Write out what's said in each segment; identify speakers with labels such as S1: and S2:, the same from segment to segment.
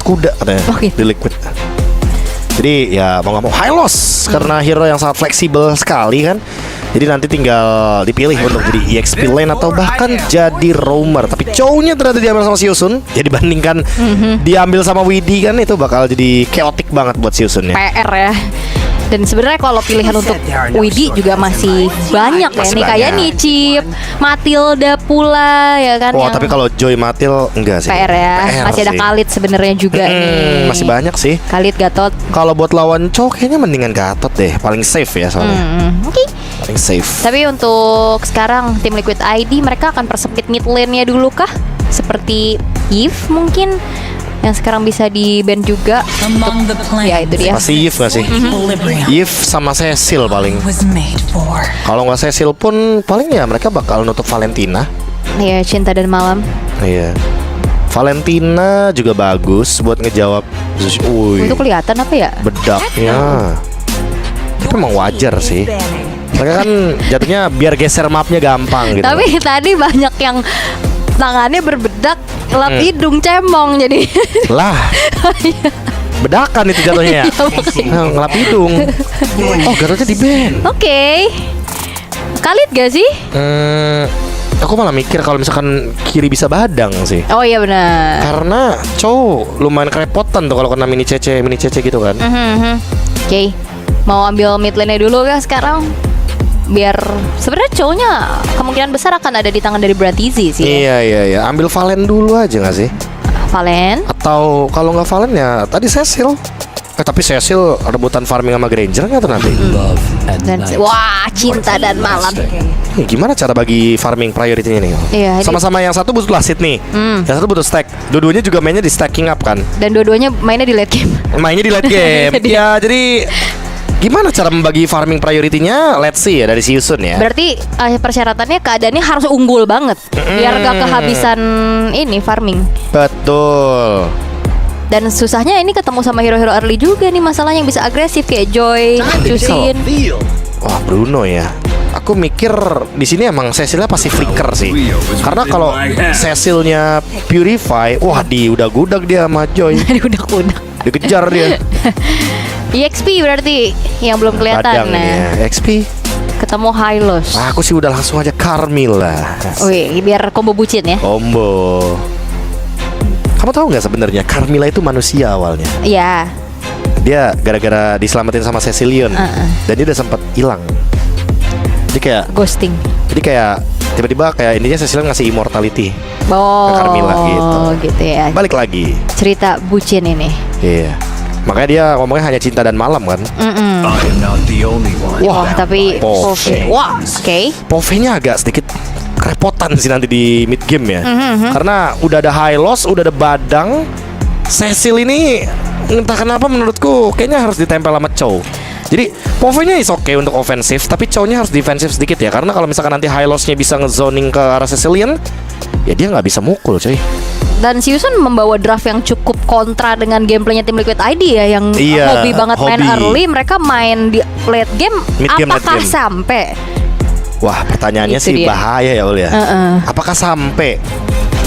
S1: kuda katanya di Liquid. Jadi ya mau nggak mau high loss karena hero yang sangat fleksibel sekali kan. Jadi nanti tinggal dipilih untuk jadi EXP lane atau bahkan jadi roamer. Tapi Chow-nya ternyata diambil sama Siosun. Ya dibandingkan diambil sama Widdy kan itu bakal jadi chaotic banget buat Siosun ya.
S2: PR ya. Dan sebenarnya kalau pilihan untuk Widdy juga masih banyak ya nih, kayak Nicip, Matilda pula ya kan.
S1: Wah, tapi kalau Joy Matil enggak sih.
S2: PR ya.
S1: PR
S2: masih ada
S1: sih.
S2: Khalid sebenarnya juga nih.
S1: Masih banyak sih.
S2: Khalid, Gatot.
S1: Kalau buat lawan Chow kayaknya mendingan Gatot deh, paling safe ya soalnya.
S2: Oke.
S1: Paling safe.
S2: Tapi untuk sekarang tim Liquid ID mereka akan persempit mid lane-nya dulu kah? Seperti Eve mungkin yang sekarang bisa di ban juga. Ya itu dia.
S1: Pasti Eve gak sih? Eve sama Cecil paling. Kalau nggak Cecil pun paling ya mereka bakal nutup Valentina.
S2: Iya, Cinta dan Malam.
S1: Iya. Valentina juga bagus buat ngejawab. Uy,
S2: Itu kelihatan apa ya?
S1: bedaknya. Tapi emang wajar sih. Mereka kan jatuhnya biar geser mapnya gampang gitu.
S2: Tapi tadi banyak yang tangannya berbedak, lap hidung cemong jadi.
S1: Lah, bedakan itu jatuhnya ya. Ngelap hidung. Oh, Garotnya di ban.
S2: Oke. Khalid gak sih?
S1: Aku malah mikir kalau misalkan kiri bisa badang sih.
S2: Oh iya benar.
S1: Karena Chow lumayan kerepotan tuh kalau kena mini CC gitu kan.
S2: Oke. Mau ambil mid lane dulu ya sekarang? Biar sebenarnya cowoknya kemungkinan besar akan ada di tangan dari Bratizi sih.
S1: Iya. Ambil Valen dulu aja nggak sih?
S2: Valen.
S1: Atau kalau nggak Valen ya tadi Cecil. Tapi Cecil rebutan farming sama Granger nggak tuh nanti?
S2: Dan wah, Cinta dan Malam.
S1: Gimana cara bagi farming priority-nya nih?
S2: Iya,
S1: sama-sama yang satu butuh lasit nih, yang satu butuh stack. Dua-duanya juga mainnya di stacking up kan?
S2: Dan dua-duanya mainnya di late game.
S1: Mainnya di late game. Ya jadi gimana cara membagi farming priority-nya? Let's see ya dari Siosun ya.
S2: Berarti persyaratannya keadaannya harus unggul banget biar gak kehabisan ini farming.
S1: Betul.
S2: Dan susahnya ini ketemu sama hero-hero early juga nih, masalahnya yang bisa agresif kayak Joy, Cusin.
S1: Wah, Bruno ya. Aku mikir di sini emang Cecilnya pasti flicker sih. Karena kalau Cecilnya Purify, wah udah gudak dia sama Joy.
S2: Udah.
S1: Dikejar dia.
S2: EXP berarti yang belum kelihatan.
S1: Padang ya. XP.
S2: Ketemu Hylos.
S1: Aku sih udah langsung aja Carmilla.
S2: Wih, biar combo bucin ya.
S1: Combo. Kamu tahu nggak sebenarnya Carmilla itu manusia awalnya?
S2: Iya.
S1: Dia gara-gara diselamatin sama Cecilion dan dia udah sempat hilang. Jadi kayak
S2: ghosting.
S1: Jadi kayak tiba-tiba kayak intinya Cecilion ngasih immortality ke Carmilla gitu
S2: ya.
S1: Balik lagi
S2: Cerita bucin ini.
S1: Iya. Makanya dia ngomongnya hanya cinta dan malam kan.
S2: Wah, tapi
S1: Pove.
S2: Wah, oke.
S1: Pove-nya agak sedikit kerepotan sih nanti di mid game ya. Karena udah ada high loss, udah ada badang. Cecil ini entah kenapa menurutku kayaknya harus ditempel sama Chow. Jadi Pove-nya is okay untuk ofensif, tapi Chow-nya harus defensif sedikit ya. Karena kalau misalkan nanti high loss-nya bisa ngezoning ke arah Cecilion, ya dia nggak bisa mukul coy.
S2: Dan Siosun membawa draft yang cukup kontra dengan gameplaynya tim Liquid ID ya, yang hobi banget main early. Mereka main di late game. Apakah sampai?
S1: Wah, pertanyaannya
S2: Itu
S1: sih
S2: dia.
S1: bahaya ya Ul ya. Apakah sampai?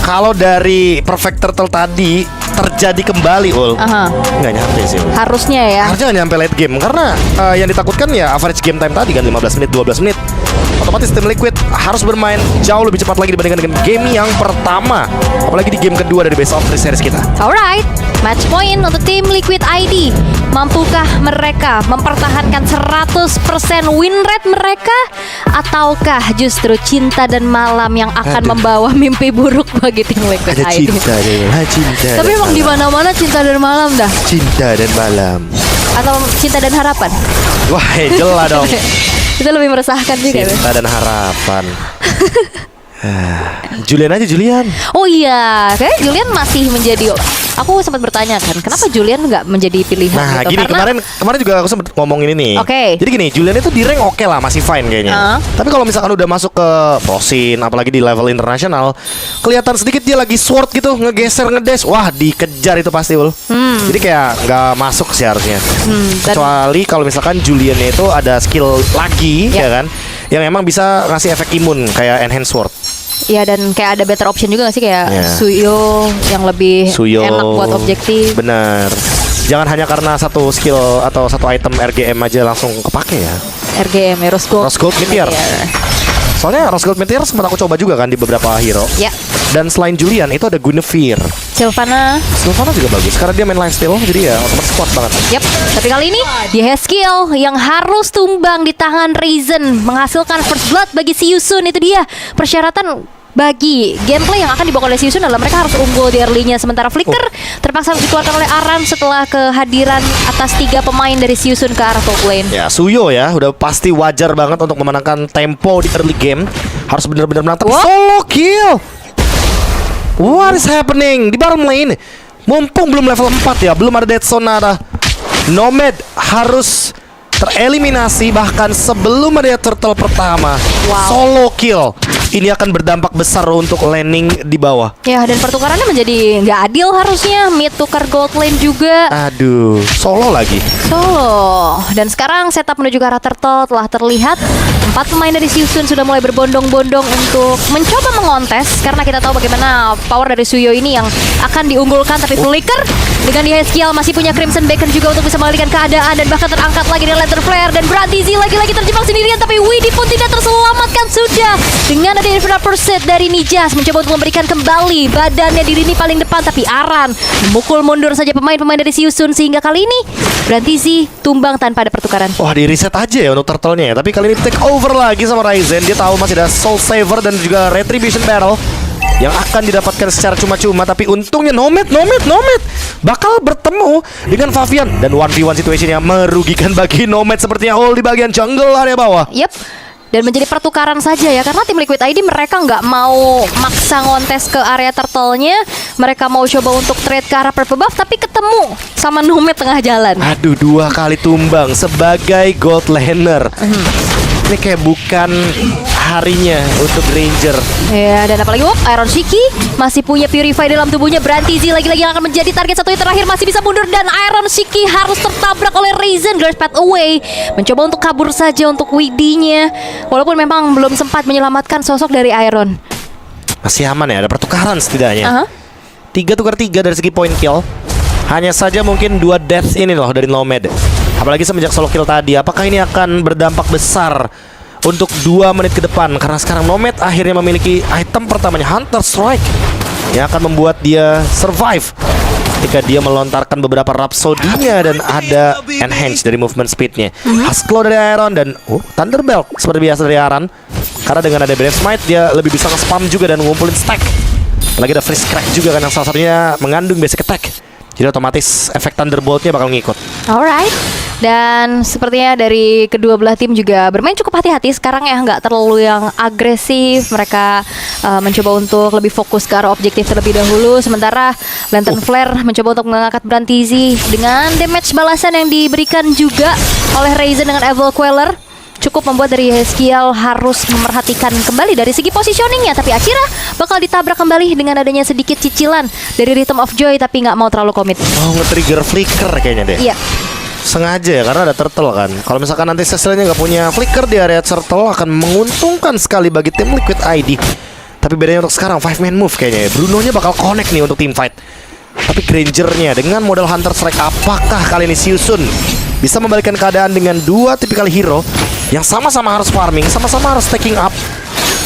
S1: Kalau dari perfect turtle tadi terjadi kembali Ul, nggak nyampe sih Ul.
S2: Harusnya ya.
S1: Harusnya nggak nyampe late game. Karena yang ditakutkan ya average game time tadi kan 15 menit, 12 menit. Otomatis tim Liquid harus bermain jauh lebih cepat lagi dibandingkan dengan game yang pertama. Apalagi di game kedua dari best of 3 series kita.
S2: Alright, match point untuk tim Liquid ID. Mampukah mereka mempertahankan 100% win rate mereka? Ataukah justru cinta dan malam yang akan membawa mimpi buruk bagi tim Liquid
S1: Ada
S2: ID?
S1: cinta.
S2: Tapi emang di mana-mana cinta dan malam dah.
S1: Cinta dan malam.
S2: Atau cinta dan harapan?
S1: Wah, jelas dong.
S2: Itu lebih meresahkan juga.
S1: Cinta dan harapan. Julian aja Julian.
S2: Oh iya, kayak Julian masih menjadi. Aku sempat bertanya kan, kenapa Julian nggak menjadi pilihan?
S1: Nah
S2: gitu?
S1: gini,
S2: Karena
S1: kemarin juga aku sempat ngomong ini nih.
S2: Oke.
S1: Jadi gini, Julian itu di rank oke lah, masih fine kayaknya. Tapi kalau misalkan udah masuk ke pro scene, apalagi di level internasional, kelihatan sedikit dia lagi sword gitu, ngegeser, ngedash. Wah, dikejar itu pasti Ul. Jadi kayak nggak masuk sih harusnya. Kecuali kalau misalkan Julian itu ada skill lagi, ya kan, yang emang bisa ngasih efek imun kayak enhance sword.
S2: Ya dan kayak ada better option juga gak sih kayak
S1: Ya.
S2: Suyo yang lebih
S1: Suyo.
S2: enak buat objektif.
S1: Bener. Jangan hanya karena satu skill atau satu item RGM aja langsung kepake ya.
S2: RGM ya, Rose Gold.
S1: Rose Gold Meteor. Soalnya Rose Gold Meteor sempat aku coba juga kan di beberapa hero.
S2: Ya.
S1: Dan selain Julian itu ada Guinevere.
S2: Sylvana.
S1: Sylvana juga bagus karena dia main lifesteal, jadi ya otomatis kuat banget.
S2: Yap, tapi kali ini Yeskiel yang harus tumbang di tangan Ryzen menghasilkan first blood bagi Siusun. Itu dia persyaratan bagi gameplay yang akan dibawa oleh Siusun adalah mereka harus unggul di early-nya. Sementara Flicker terpaksa harus dikeluarkan oleh Aram setelah kehadiran atas 3 pemain dari Siusun ke arah top lane.
S1: Ya Suyo ya udah pasti wajar banget untuk memenangkan tempo di early game. Harus benar-benar menang. Tapi solo kill. What is happening di bottom lane? Mumpung belum level 4 ya, belum ada Dead Zone, ada Nomad harus tereliminasi bahkan sebelum ada turtle pertama.
S2: Wow.
S1: Solo kill. Ini akan berdampak besar untuk landing di bawah.
S2: Ya, dan pertukarannya menjadi nggak adil harusnya. Mid tukar gold lane juga.
S1: Aduh, solo lagi.
S2: Solo. Dan sekarang setup menuju ke arah turtle telah terlihat. 4 pemain dari Siusun sudah mulai berbondong-bondong untuk mencoba mengontes. Karena kita tahu bagaimana power dari Suyo ini yang akan diunggulkan. Tapi Flicker dengan Yeskiel masih punya Crimson Beacon juga untuk bisa mengalihkan keadaan. Dan bahkan terangkat lagi dengan Lantern Flare. Dan Brantizi lagi-lagi terjebak sendirian. Tapi Widi pun tidak terselamatkan sudah. Dengan ada Infernal Pursuit dari Nijas mencoba untuk memberikan kembali badannya di lini paling depan. Tapi Aran memukul mundur saja pemain-pemain dari Siusun. Sehingga kali ini Brantizi tumbang tanpa ada pertukaran.
S1: Wah, di reset aja ya untuk turtle-nya ya. Tapi kali ini take over lagi sama Ryzen. Dia tahu masih ada Soul Saver dan juga Retribution Barrel yang akan didapatkan secara cuma-cuma. Tapi untungnya Nomad bakal bertemu dengan Favian. Dan 1v1 situation yang merugikan bagi Nomad sepertinya all di bagian jungle area bawah.
S2: Yep. Dan menjadi pertukaran saja ya. Karena tim Liquid ID mereka nggak mau maksa ngontes ke area turtle-nya. Mereka mau coba untuk trade ke arah purple buff. Tapi ketemu sama Nomad tengah jalan.
S1: Aduh, 2 kali tumbang sebagai gold laner. Ini kayak bukan harinya untuk Ranger.
S2: Ya, dan apalagi Iron Shiki masih punya Purify dalam tubuhnya. Brantizi lagi-lagi yang akan menjadi target satu yang terakhir, masih bisa mundur. Dan Iron Shiki harus tertabrak oleh Ryzen. Glass Path Away mencoba untuk kabur saja untuk Widinya. Walaupun memang belum sempat menyelamatkan sosok dari Iron.
S1: Masih aman ya, ada pertukaran setidaknya. 3 tukar 3 dari segi point kill. Hanya saja mungkin 2 deaths ini loh dari Nomad. Apalagi semenjak solo kill tadi. Apakah ini akan berdampak besar untuk 2 menit ke depan? Karena sekarang Nomad akhirnya memiliki item pertamanya, Hunter Strike, yang akan membuat dia survive ketika dia melontarkan beberapa Rhapsody-nya. Dan ada enhance dari movement speed-nya. Husklow dari Iron dan Thunderbelt seperti biasa dari Aran. Karena dengan ada Brave Smite dia lebih bisa nge-spam juga dan ngumpulin stack. Lagi ada Freeze Crack juga kan yang salah satunya mengandung basic attack. Jadi otomatis efek Thunderbolt-nya bakal ngikut.
S2: Alright. Dan sepertinya dari kedua belah tim juga bermain cukup hati-hati sekarang ya, nggak terlalu yang agresif. Mereka mencoba untuk lebih fokus ke arah objektif terlebih dahulu. Sementara Lantern Flare mencoba untuk mengangkat Brantizi dengan damage balasan yang diberikan juga oleh Ryzen dengan Evil Queller. Cukup membuat dari Yeskiel harus memerhatikan kembali dari segi positioningnya. Tapi Akira bakal ditabrak kembali dengan adanya sedikit cicilan dari Rhythm of Joy. Tapi nggak mau terlalu komit.
S1: Oh, nge-trigger flicker kayaknya deh.
S2: Iya.
S1: Sengaja ya, karena ada turtle kan. Kalau misalkan nanti Cecilnya nggak punya flicker di area turtle, akan menguntungkan sekali bagi tim Liquid ID. Tapi bedanya untuk sekarang 5-man move kayaknya ya. Bruno-nya bakal connect nih untuk team fight. Tapi Granger-nya dengan modal Hunter Strike, apakah kali ini Siusun bisa membalikkan keadaan dengan 2 tipikal hero yang sama-sama harus farming, sama-sama harus taking up.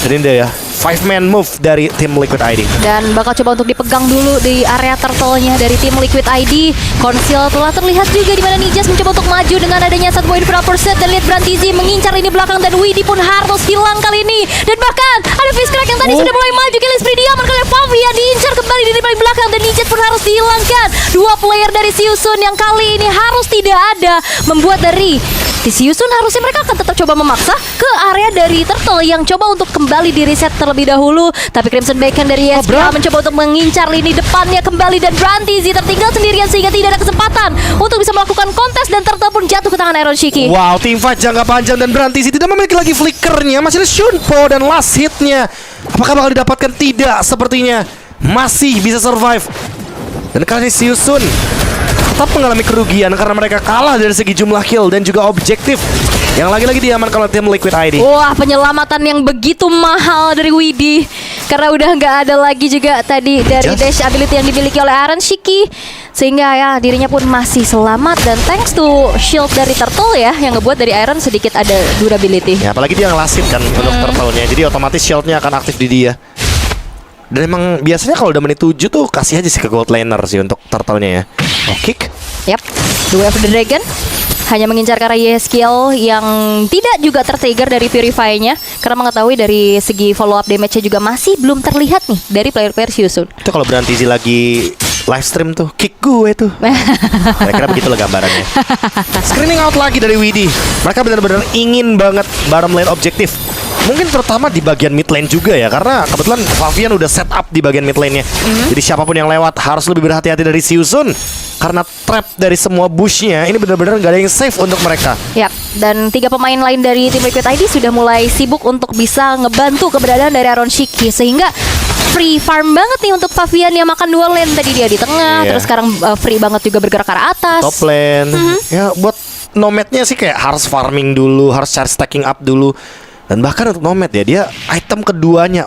S1: Dan ini dia ya, 5-man move dari tim Liquid ID.
S2: Dan bakal coba untuk dipegang dulu di area turtle-nya dari tim Liquid ID. Conceal telah terlihat juga di mana Nijas mencoba untuk maju dengan adanya 1 poin Infernal Pursuit. Dan lihat Brantizi mengincar ini belakang dan Widi pun harus hilang kali ini. Dan bahkan ada Freeze Crack yang tadi sudah mulai maju. Killing spree diamankan oleh Favian, diincar kembali dari paling belakang dan Nijas pun harus dihilangkan. 2 player dari Siusun yang kali ini harus tidak ada, membuat dari Siusun harusnya mereka akan tetap coba memaksa ke area dari turtle yang coba untuk kembali di reset terlebih dahulu. Tapi Crimson Bacon dari Yeskiel mencoba untuk mengincar lini depannya kembali. Dan Brantizi tertinggal sendirian sehingga tidak ada kesempatan untuk bisa melakukan kontes. Dan turtle pun jatuh ke tangan Iron Shiki.
S1: Wow, team fight jangka panjang dan Brantizi tidak memiliki lagi flickernya. Masih ada Shunpo dan last hitnya. Apakah bakal didapatkan? Tidak, sepertinya masih bisa survive. Dan kali ini Siusun tetap mengalami kerugian karena mereka kalah dari segi jumlah kill dan juga objektif yang lagi-lagi diamankan oleh tim Liquid ID.
S2: Wah, penyelamatan yang begitu mahal dari Widih. Karena udah nggak ada lagi juga tadi dari dash ability yang dimiliki oleh Aaron Shiki. Sehingga ya dirinya pun masih selamat. Dan thanks to shield dari Turtle ya, yang ngebuat dari Aaron sedikit ada durability.
S1: Ya apalagi dia ngelasin kan untuk Turtle-nya. Jadi otomatis shieldnya akan aktif di dia. Dan emang biasanya kalau udah menit 7 tuh kasih aja sih ke gold laner sih untuk Turtle-nya ya. Oh, kick.
S2: Yap, The Way of the Dragon hanya mengincar karena Yeskiel yang tidak juga tertrigger dari Purify-nya. Karena mengetahui dari segi follow up damage-nya juga masih belum terlihat nih dari player-player Siusun.
S1: Itu kalau berhenti lagi live stream tuh kick gue tuh. Kira-kira begitulah gambarannya. Screening out lagi dari Widih. Mereka benar-benar ingin banget bottom lane objektif. Mungkin terutama di bagian mid lane juga ya, karena kebetulan Favian udah set up di bagian mid lane-nya. Jadi siapapun yang lewat harus lebih berhati-hati dari Siusun. Karena trap dari semua bush-nya ini benar-benar gak ada yang safe untuk mereka.
S2: Yap, dan 3 pemain lain dari tim Liquid ID sudah mulai sibuk untuk bisa ngebantu keberadaan dari Aaron Shiki. Sehingga free farm banget nih untuk Favian yang makan 2 lane. Tadi dia di tengah, terus sekarang free banget juga bergerak ke arah atas.
S1: Top lane. Ya buat Nomad-nya sih kayak harus farming dulu, harus cari stacking up dulu. Dan bahkan untuk Nomad ya, dia item keduanya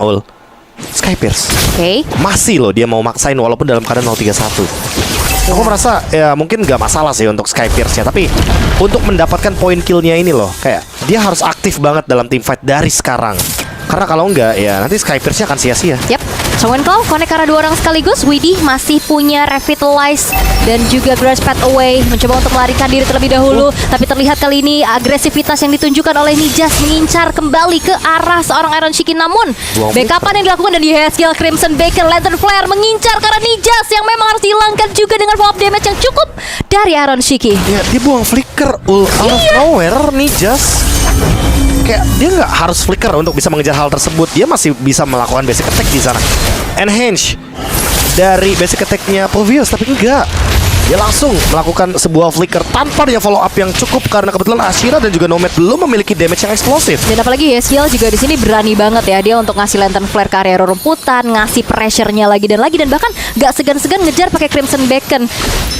S1: Sky Pierce.
S2: Oke.
S1: Masih loh dia mau maksain walaupun dalam keadaan 031. Aku merasa ya mungkin gak masalah sih untuk Sky Pierce-nya, tapi untuk mendapatkan poin kill-nya ini loh, kayak dia harus aktif banget dalam teamfight dari sekarang. Karena kalau enggak ya nanti Sky Pierce-nya akan sia-sia.
S2: Yap, Songwen Claw connect karena 2 orang sekaligus. Widih masih punya Revitalize dan juga Grasp Path Away, mencoba untuk melarikan diri terlebih dahulu. Tapi terlihat kali ini agresivitas yang ditunjukkan oleh Nijas mengincar kembali ke arah seorang Aaron Shiki. Namun backupan yang dilakukan dan di skill Crimson Bacon Lantern Flare mengincar karena Nijas yang memang harus dihilangkan juga dengan follow up damage yang cukup dari Aaron Shiki.
S1: Ya dia buang flicker out of nowhere Nijas. Kayak dia nggak harus flicker untuk bisa mengejar hal tersebut. Dia masih bisa melakukan basic attack di sana. Enhance dari basic attack-nya Povius, tapi enggak. Dia langsung melakukan sebuah flicker tanpa dia follow up yang cukup karena kebetulan Ashira dan juga Nomad belum memiliki damage yang eksplosif.
S2: Dan apalagi Yeskiel juga di sini berani banget ya dia untuk ngasih lantern flare ke area rumputan, ngasih pressure-nya lagi dan bahkan gak segan-segan ngejar pakai Crimson Beacon.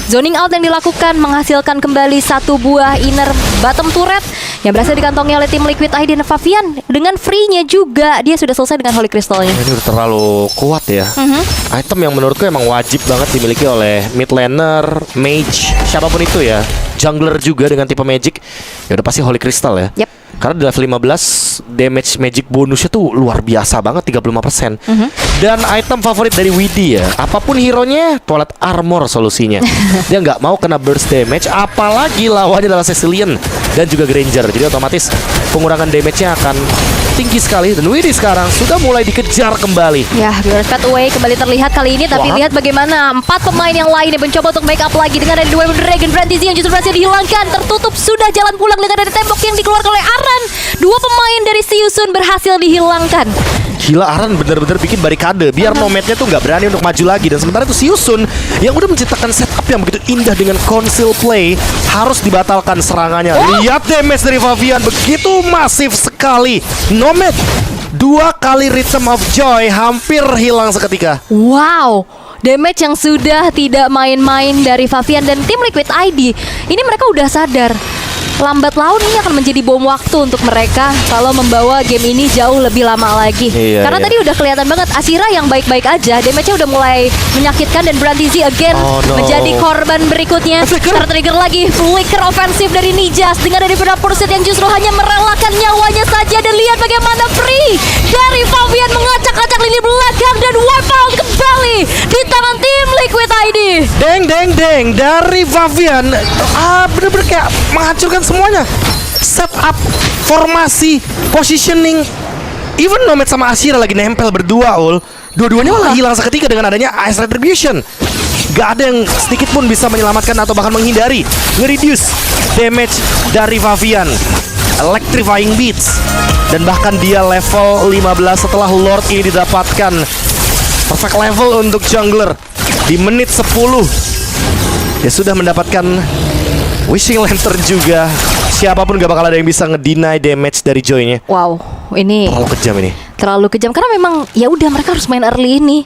S2: Zoning out yang dilakukan menghasilkan kembali 1 buah inner bottom turret yang berhasil dikantongi oleh tim Liquid ID dan Favian. Dengan free-nya juga dia sudah selesai dengan Holy Crystal-nya.
S1: Ini udah terlalu kuat ya. Item yang menurutku emang wajib banget dimiliki oleh mid laner, mage, siapapun itu ya. Jungler juga dengan tipe magic. Ya udah pasti Holy Crystal ya.
S2: Yep.
S1: Karena di level 15 damage magic bonusnya tuh luar biasa banget 35%. Dan item favorit dari Widih ya, apapun hero-nya, Toilet Armor solusinya. Dia nggak mau kena burst damage, apalagi lawannya adalah Cecilian dan juga Granger. Jadi otomatis pengurangan damage-nya akan tinggi sekali. Dan Widih sekarang sudah mulai dikejar kembali.
S2: Ya, Grasp Path Away kembali terlihat kali ini. Tapi lihat bagaimana 4 pemain yang lainnya mencoba untuk make up lagi dengan ada The Way of the Dragon. Brantizi yang justru berhasil dihilangkan. Tertutup sudah jalan pulang dengan ada tembok yang dikeluarkan oleh Aran. 2 pemain dari Siusun berhasil dihilangkan.
S1: Gila, Aran bener-bener bikin barikade biar Nomadnya tuh nggak berani untuk maju lagi. Dan sementara itu Siusun yang udah menciptakan setup yang begitu indah dengan conceal play harus dibatalkan serangannya. Lihat damage dari Favian begitu masif sekali. Nomad 2 kali Rhythm of Joy hampir hilang seketika.
S2: Wow, damage yang sudah tidak main-main dari Favian dan tim Liquid ID. Ini mereka udah sadar lambat laun ini akan menjadi bom waktu untuk mereka kalau membawa game ini jauh lebih lama lagi. Karena tadi udah kelihatan banget Ashira yang baik-baik aja, damage-nya udah mulai menyakitkan dan Brantizi again menjadi korban berikutnya. Tertrigger lagi flicker ofensif dari Nijas dengan dari Final Pursuit yang justru hanya merelakan nyawanya saja. Dan lihat bagaimana free dari Favian mengacak-acak lini belakang dan wipe out kembali di tangan tim Liquid ID.
S1: Deng dari Favian bener-bener kayak menghancurkan semuanya. Setup, formasi, positioning. Even Nomad sama Ashira lagi nempel berdua, dua-duanya malah hilang seketika dengan adanya Ice Retribution. Gak ada yang sedikit pun bisa menyelamatkan atau bahkan menghindari nge-reduce damage dari Favian. Electrifying Beats. Dan bahkan dia level 15 setelah Lord ini didapatkan. Perfect level untuk jungler. Di menit 10 dia sudah mendapatkan Wishing Lantern juga. Siapapun gak bakal ada yang bisa ngedeny damage dari Joy-nya.
S2: Wow, ini
S1: terlalu kejam ini.
S2: Terlalu kejam karena memang ya udah mereka harus main early ini.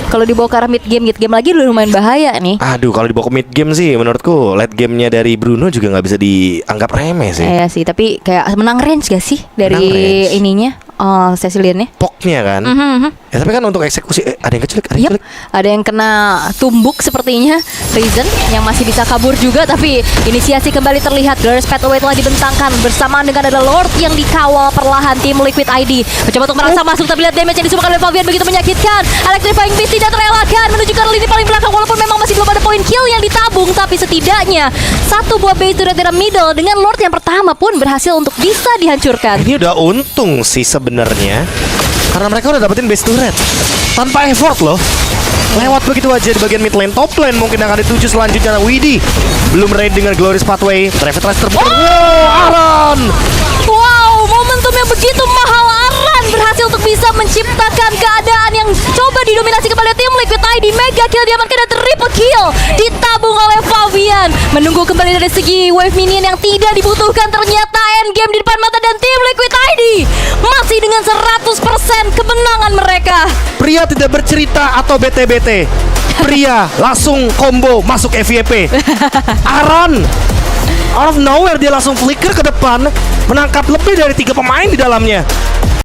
S2: Kalau dibawa ke arah mid game lagi udah lumayan bahaya nih.
S1: Aduh, kalau dibawa ke mid game sih menurutku late gamenya dari Bruno juga nggak bisa dianggap remeh sih.
S2: Iya sih, tapi kayak menang range gak sih dari
S1: Menang range.
S2: ininya? Oh, Ceciliannya.
S1: Poknya kan. Ya tapi kan untuk eksekusi ada yang keculik, ada yang
S2: Yap,
S1: keculik.
S2: ada yang kena tumbuk sepertinya. Reason yang masih bisa kabur juga, tapi inisiasi kembali terlihat. Glorious Pathway telah dibentangkan bersamaan dengan ada Lord yang dikawal perlahan tim Liquid ID. Mencoba untuk merasa masuk, tapi lihat damage yang disumbangkan oleh Fabian begitu menyakitkan. Electrifying Beast tidak terelakkan menuju ke lini paling belakang, walaupun memang masih belum ada poin kill yang ditabung, tapi setidaknya satu buah base turret dari middle dengan Lord yang pertama pun berhasil untuk bisa dihancurkan.
S1: Ini udah untung sih sebenarnya, karena mereka udah dapetin base turret tanpa effort loh. Lewat begitu aja di bagian mid lane. Top lane mungkin akan dituju selanjutnya. Widi belum raid dengan Glorious Pathway. Revitalize terbuka. Wow, Aron.
S2: Wow, momentum yang begitu mahal. Aran berhasil untuk bisa menciptakan keadaan yang coba didominasi kembali tim Liquid ID. Mega kill diamankan dan triple kill ditabung oleh Fabian. Menunggu kembali dari segi wave minion yang tidak dibutuhkan. Ternyata endgame di depan mata dan tim Liquid ID masih dengan 100% kemenangan mereka.
S1: Pria tidak bercerita atau BT-BT. Pria langsung combo masuk FYP. Aran out of nowhere dia langsung flicker ke depan, menangkap lebih dari 3 pemain di dalamnya.